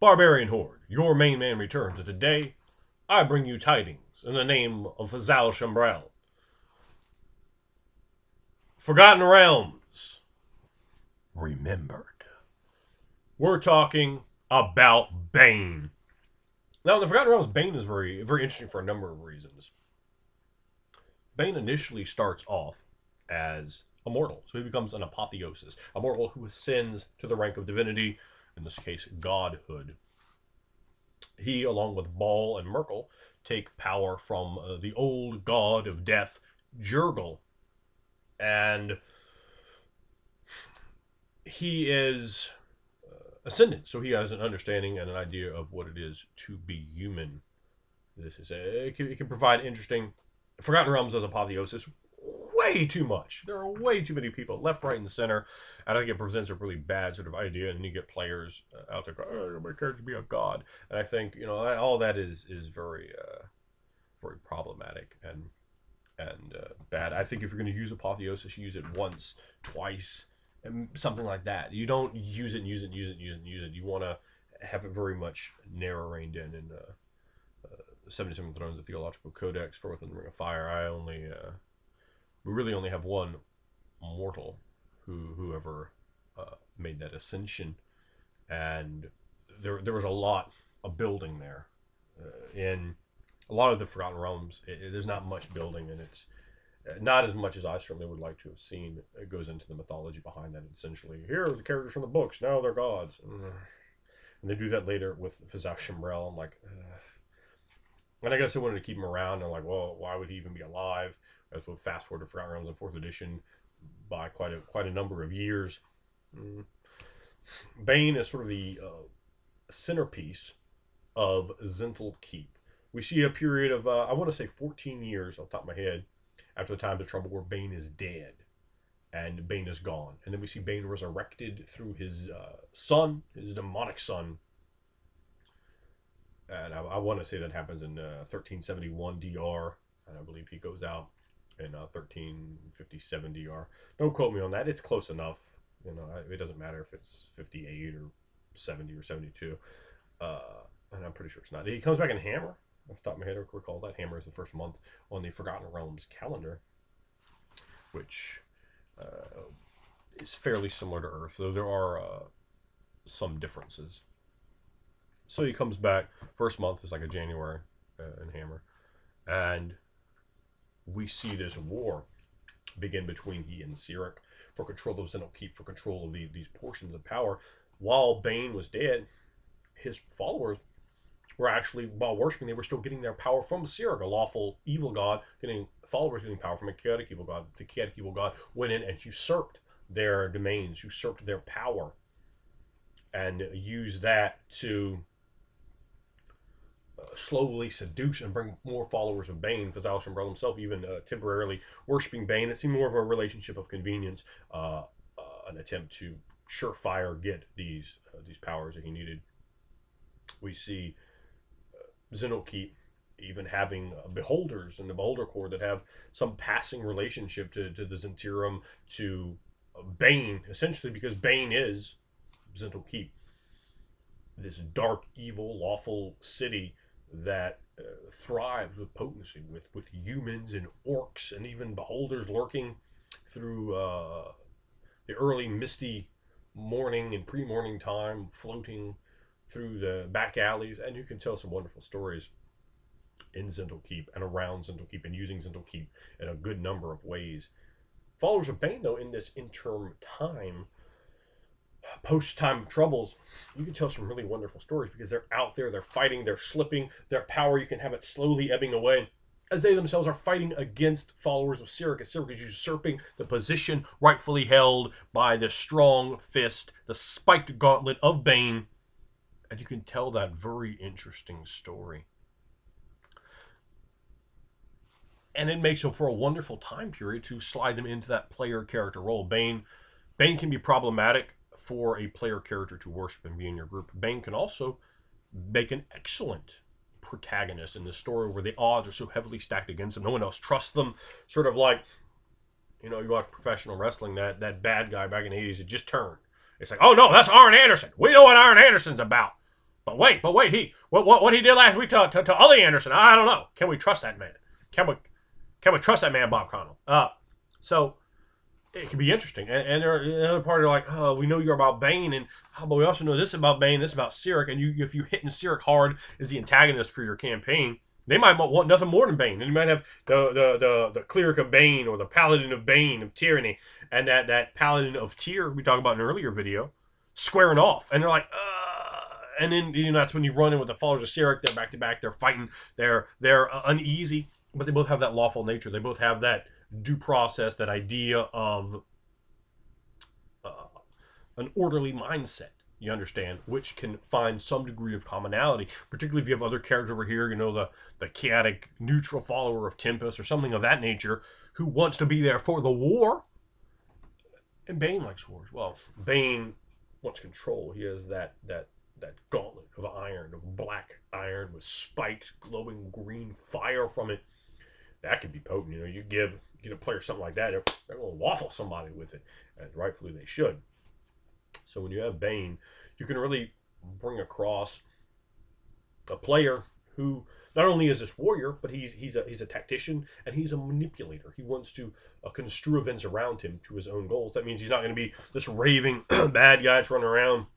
Barbarian Horde, your main man returns, and today I bring you tidings in the name of Zal Shambrel. Forgotten Realms, remembered. We're talking about Bane. Now, in the Forgotten Realms, Bane is very, very interesting for a number of reasons. Bane initially starts off as a mortal, so he becomes an apotheosis, a mortal who ascends to the rank of divinity, in this case, godhood. He, along with Baal and Merkel, take power from the old god of death, Jurgal, and he is ascendant, so he has an understanding and an idea of what it is to be human. This is it can provide interesting. Forgotten Realms as apotheosis, way too much. There are way too many people, left, right, and center. And I think it presents a really bad sort of idea, and you get players out there going, "Oh, my character be a god." And I think all that is very very problematic and bad. I think if you're going to use apotheosis, you use it once, twice, and something like that. You don't use it and use it and use it and use it and use it. You want to have it very much narrow reined in. 77 Thrones, the Theological Codex for Within the Ring of Fire, we really only have one mortal who ever made that ascension, and there was a lot of building there. In a lot of the Forgotten Realms, there's not much building, and it's not as much as I certainly would like to have seen. It goes into the mythology behind that. Essentially, here are the characters from the books. Now they're gods, and they do that later with Zal Shambrel. I'm like, and I guess I wanted to keep him around. I'm like, well, why would he even be alive? As we'll fast forward to Forgotten Realms in 4th edition by quite a number of years. Bane is sort of the centerpiece of Zhentil Keep. We see a period of, I want to say 14 years off the top of my head, after the Times of Trouble, where Bane is dead and Bane is gone. And then we see Bane resurrected through his son, his demonic son. And I want to say that happens in 1371 DR, and I believe he goes out in 1357 DR. Don't quote me on that. It's close enough. It doesn't matter if it's 58 or 70 or 72. And I'm pretty sure it's not. He comes back in Hammer. Off the top of my head, I recall that Hammer is the first month on the Forgotten Realms calendar, which is fairly similar to Earth, though there are some differences. So he comes back. First month is like a January in Hammer, and we see this war begin between he and Cyric for control of Zhentil Keep, for control of these portions of power. While Bane was dead, his followers were actually, while worshiping, they were still getting their power from Cyric, a lawful evil god, followers getting power from a chaotic evil god. The chaotic evil god went in and usurped their domains, usurped their power, and used that to slowly seduce and bring more followers of Bane. Zal Shambrel himself even temporarily worshiping Bane. It seemed more of a relationship of convenience, an attempt to surefire get these powers that he needed. We see Zhentil Keep even having beholders in the Beholder Corps that have some passing relationship to the Zhentirum, to Bane, essentially, because Bane is Zhentil Keep, this dark, evil, lawful city that thrives with potency, with humans and orcs and even beholders lurking through the early misty morning and pre-morning time, floating through the back alleys. And you can tell some wonderful stories in Zhentil Keep and around Zhentil Keep, and using Zhentil Keep in a good number of ways. Followers of Bane, though, in this interim time, post-time troubles, you can tell some really wonderful stories, because they're out there, they're fighting, they're slipping their power. You can have it slowly ebbing away as they themselves are fighting against followers of Cyric, as Cyric is usurping the position rightfully held by the strong fist, the spiked gauntlet of Bane. And you can tell that very interesting story. And it makes it for a wonderful time period to slide them into that player character role. Bane can be problematic for a player character to worship and be in your group. Bane can also make an excellent protagonist in this story, where the odds are so heavily stacked against him. No one else trusts them. Sort of like, you watch professional wrestling, that bad guy back in the 80s, it just turned. It's like, oh no, that's Arn Anderson. We know what Arn Anderson's about. But wait, what he did last week to Ollie Anderson, I don't know. Can we trust that man? Can we trust that man, Bob Connell? So it can be interesting. And the other part are like, oh, we know you're about Bane, and but we also know this about Bane, this about Cyric, and if you're hitting Cyric hard as the antagonist for your campaign, they might want nothing more than Bane. And you might have the cleric of Bane or the paladin of Bane of tyranny, and that paladin of Tyr we talked about in an earlier video, squaring off, and they're like, and then that's when you run in with the followers of Cyric. They're back to back. They're fighting. They're uneasy, but they both have that lawful nature. They both have that due process, that idea of an orderly mindset. You understand, which can find some degree of commonality, particularly if you have other characters over here. The chaotic neutral follower of Tempest or something of that nature, who wants to be there for the war. And Bane likes wars. Well, Bane wants control. He has that gauntlet of iron, of black iron with spikes, glowing green fire from it. That could be potent. You get a player something like that, they're going to waffle somebody with it, as rightfully they should. So when you have Bane, you can really bring across a player who not only is this warrior, but he's a tactician, and he's a manipulator. He wants to construe events around him to his own goals. That means he's not going to be this raving bad guy that's running around.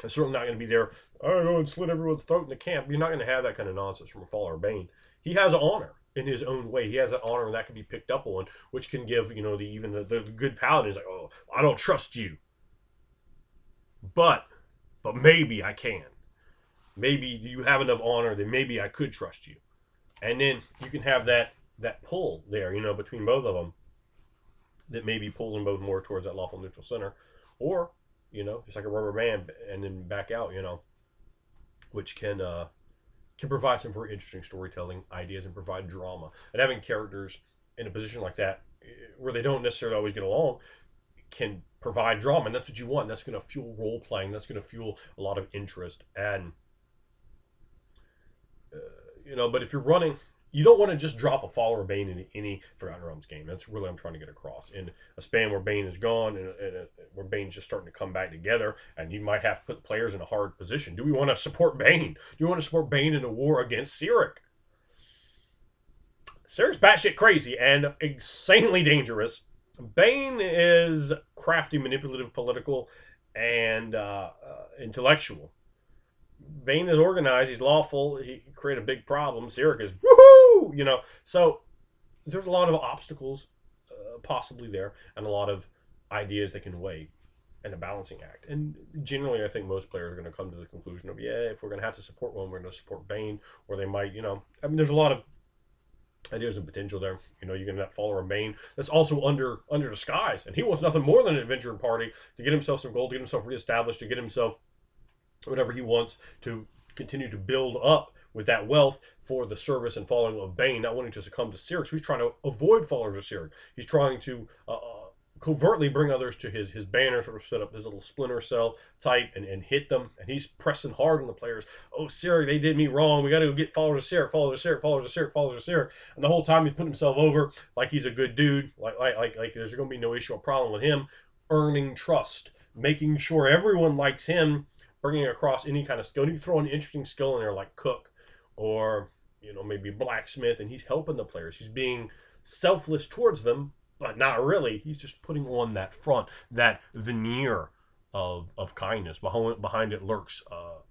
It's certainly not going to be there, oh, go and slit everyone's throat in the camp. You're not going to have that kind of nonsense from a follower of Bane. He has honor in his own way. He has that honor that can be picked up on, which can give, the good paladin is like, oh, I don't trust you. But maybe I can. Maybe you have enough honor that maybe I could trust you. And then you can have that pull there, between both of them, that maybe pulls them both more towards that lawful neutral center. Or, just like a rubber band, and then back out, which can provide some very interesting storytelling ideas and provide drama. And having characters in a position like that, where they don't necessarily always get along, can provide drama, and that's what you want. That's going to fuel role playing. That's going to fuel a lot of interest. And but if you're running, you don't want to just drop a follower of Bane in any Forgotten Realms game. That's really what I'm trying to get across. In a span where Bane is gone, and where Bane's just starting to come back together, and you might have to put players in a hard position. Do we want to support Bane? Do you want to support Bane in a war against Cyric? Cyric's batshit crazy and insanely dangerous. Bane is crafty, manipulative, political, and intellectual. Bane is organized. He's lawful. He can create a big problem. Cyric is woohoo, So there's a lot of obstacles possibly there, and a lot of ideas that can weigh in a balancing act. And generally, I think most players are going to come to the conclusion of, if we're going to have to support one, we're going to support Bane, or they might, there's a lot of ideas and potential there. You can have follower of Bane that's also under disguise, and he wants nothing more than an adventuring party to get himself some gold, to get himself reestablished, to get himself whatever he wants to continue to build up with that wealth for the service and following of Bane, not wanting to succumb to Cyric. So he's trying to avoid followers of Cyric. He's trying to covertly bring others to his banner, sort of set up his little splinter cell type and hit them. And he's pressing hard on the players. Oh, Cyric, they did me wrong. We got to go get followers of Cyric, followers of Cyric, followers of Cyric, followers of Cyric. And the whole time he's putting himself over like he's a good dude, like there's going to be no issue or problem with him, earning trust, making sure everyone likes him, bringing across any kind of skill. You throw an interesting skill in there like cook, or maybe blacksmith, and he's helping the players. He's being selfless towards them, but not really. He's just putting on that front, that veneer of kindness. Behind it lurks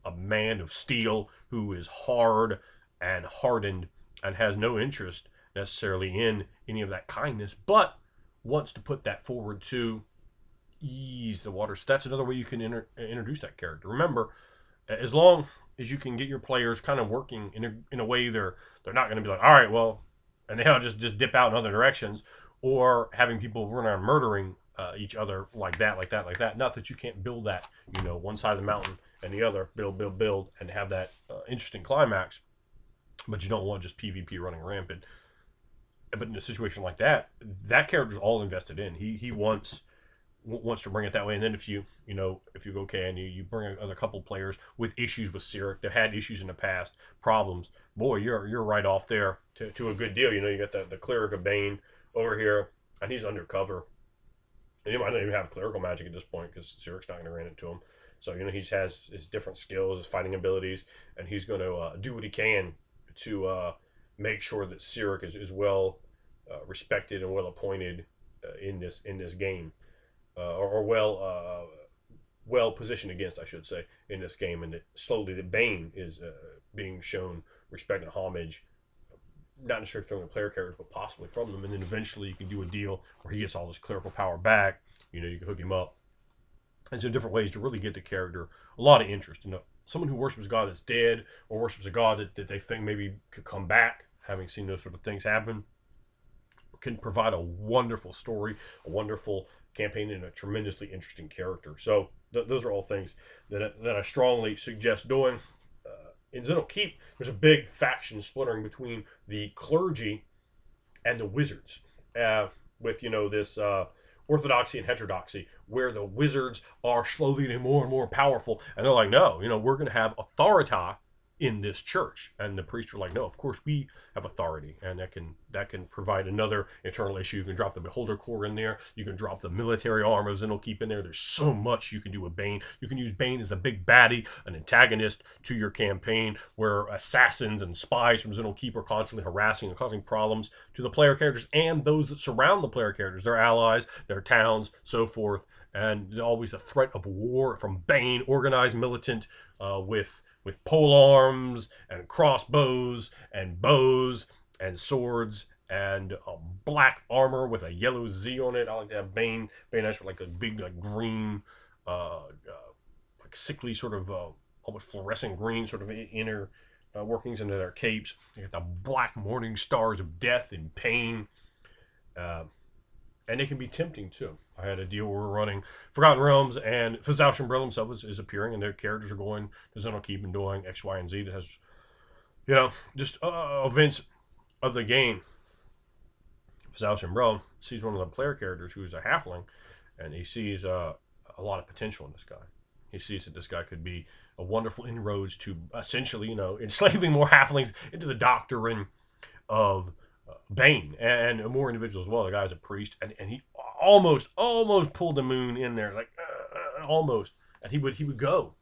a man of steel who is hard and hardened and has no interest necessarily in any of that kindness, but wants to put that forward to ease the water. So that's another way you can introduce that character. Remember, as long as you can get your players kind of working in a way they're not going to be like, all right, well, and they'll just dip out in other directions, or having people run around murdering each other like that. Not that you can't build that, one side of the mountain and the other, build, and have that interesting climax, but you don't want just PvP running rampant. But in a situation like that, that character's all invested in. He wants to bring it that way. And then if you go okay and you bring another couple players with issues with Cyric, they've had issues in the past, problems, boy, you're right off there to a good deal. You got the cleric of Bane over here, and he's undercover, and he might not even have clerical magic at this point because Cyric's not going to grant it to him. So he just has his different skills, his fighting abilities, and he's going to do what he can to make sure that Cyric is well respected and well appointed in this game, or well positioned against, I should say, in this game, and that slowly the Bane is being shown respect and homage, not necessarily from the player characters, but possibly from them, and then eventually you can do a deal where he gets all his clerical power back. You can hook him up. And so different ways to really get the character a lot of interest. Someone who worships a god that's dead, or worships a god that they think maybe could come back, having seen those sort of things happen, can provide a wonderful story, a wonderful campaign, and a tremendously interesting character. So those are all things that I strongly suggest doing. In Zhentil Keep, there's a big faction splintering between the clergy and the wizards, with this orthodoxy and heterodoxy, where the wizards are slowly getting more and more powerful, and they're like, no, we're going to have authority in this church, and the priests are like, no, of course we have authority, and that can provide another internal issue. You can drop the Beholder Core in there, you can drop the military arm of Zhentil Keep in there. There's so much you can do with Bane. You can use Bane as a big baddie, an antagonist to your campaign, where assassins and spies from Zhentil Keep are constantly harassing and causing problems to the player characters and those that surround the player characters, their allies, their towns, so forth. And always a threat of war from Bane, organized militant, with pole arms and crossbows and bows and swords and black armor with a yellow Z on it. I like to have Bane has like a big green, like sickly sort of almost fluorescent green sort of inner workings into their capes. They got the black morning stars of death and pain. And they can be tempting too. I had a deal where we're running Forgotten Realms, and Fazal Umbrella himself is appearing, and their characters are going to Zhentil Keep and doing X, Y, and Z that has, just events of the game. Fazal Umbrella sees one of the player characters who is a halfling, and he sees a lot of potential in this guy. He sees that this guy could be a wonderful inroads to essentially, enslaving more halflings into the doctrine of Bane and more individuals as well. The guy's a priest, and he almost pulled the moon in there, like almost, and he would go,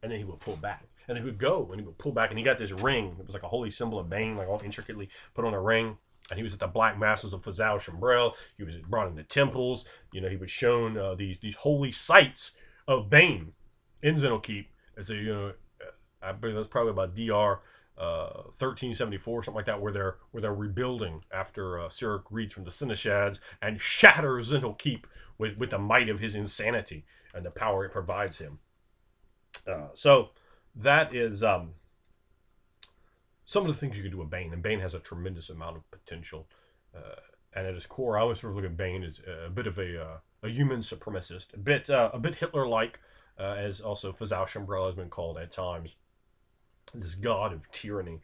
and then he would pull back, and he would go, and he would pull back, and he got this ring. It was like a holy symbol of Bane, like all intricately put on a ring. And he was at the Black Masses of Fazal Umbrella. He was brought into temples. He was shown these holy sites of Bane in Zhentil Keep. As I believe that's probably about DR 1374, something like that, where they're rebuilding after Cyric reads from the Seneshads and shatters Zhentil Keep with the might of his insanity and the power it provides him. So that is some of the things you can do with Bane, and Bane has a tremendous amount of potential. And at his core, I always sort of look at Bane as a bit of a human supremacist, a bit Hitler-like, as also Fazal Umbrella has been called at times. This god of tyranny,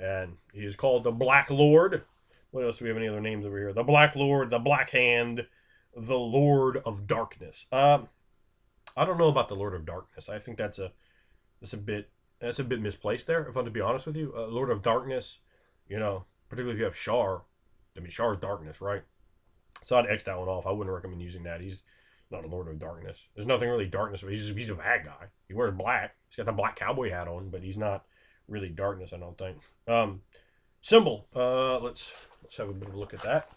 and he is called the Black Lord. What else do we have? Any other names over here? The Black Lord, the Black Hand, the Lord of Darkness. I don't know about the Lord of Darkness. I think that's a bit misplaced there, if I'm to be honest with you. Lord of Darkness, particularly if you have Shar. I mean, Shar's darkness, right? So I'd X that one off. I wouldn't recommend using that. He's not a Lord of Darkness. There's nothing really darkness. He's a bad guy. He wears black. He's got the black cowboy hat on, but he's not really darkness, I don't think. Symbol. Let's have a bit of a look at that.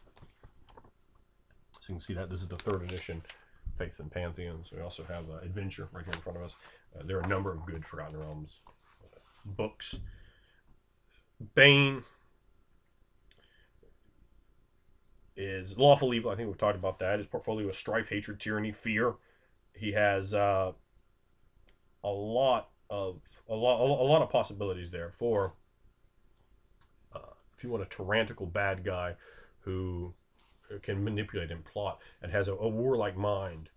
So you can see that this is the 3rd edition Faith and Pantheons. We also have Adventure right here in front of us. There are a number of good Forgotten Realms books. Bane is lawful evil. I think we've talked about that. His portfolio is strife, hatred, tyranny, fear. He has a lot of possibilities there for if you want a tyrannical bad guy who can manipulate and plot and has a warlike mind.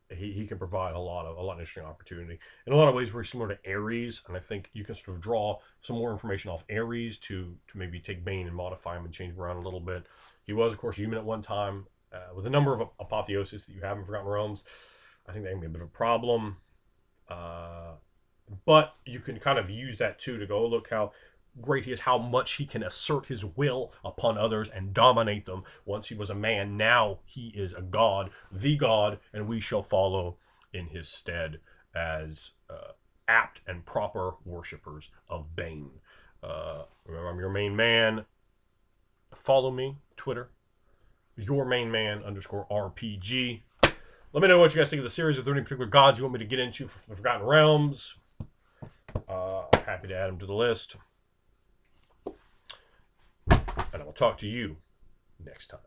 He can provide a lot of interesting opportunity. In a lot of ways, very similar to Ares, and I think you can sort of draw some more information off Ares to maybe take Bane and modify him and change him around a little bit. He was, of course, human at one time. With a number of apotheosis that you have in Forgotten Realms, I think that can be a bit of a problem. But you can kind of use that too to go, oh, look how great he is, how much he can assert his will upon others and dominate them. Once he was a man, now he is a god, the god, and we shall follow in his stead as apt and proper worshippers of Bane. Remember, I'm your main man. Follow me, Twitter, your main man _RPG. Let me know what you guys think of the series. If there are any particular gods you want me to get into for the Forgotten Realms, I'm happy to add them to the list. And I will talk to you next time.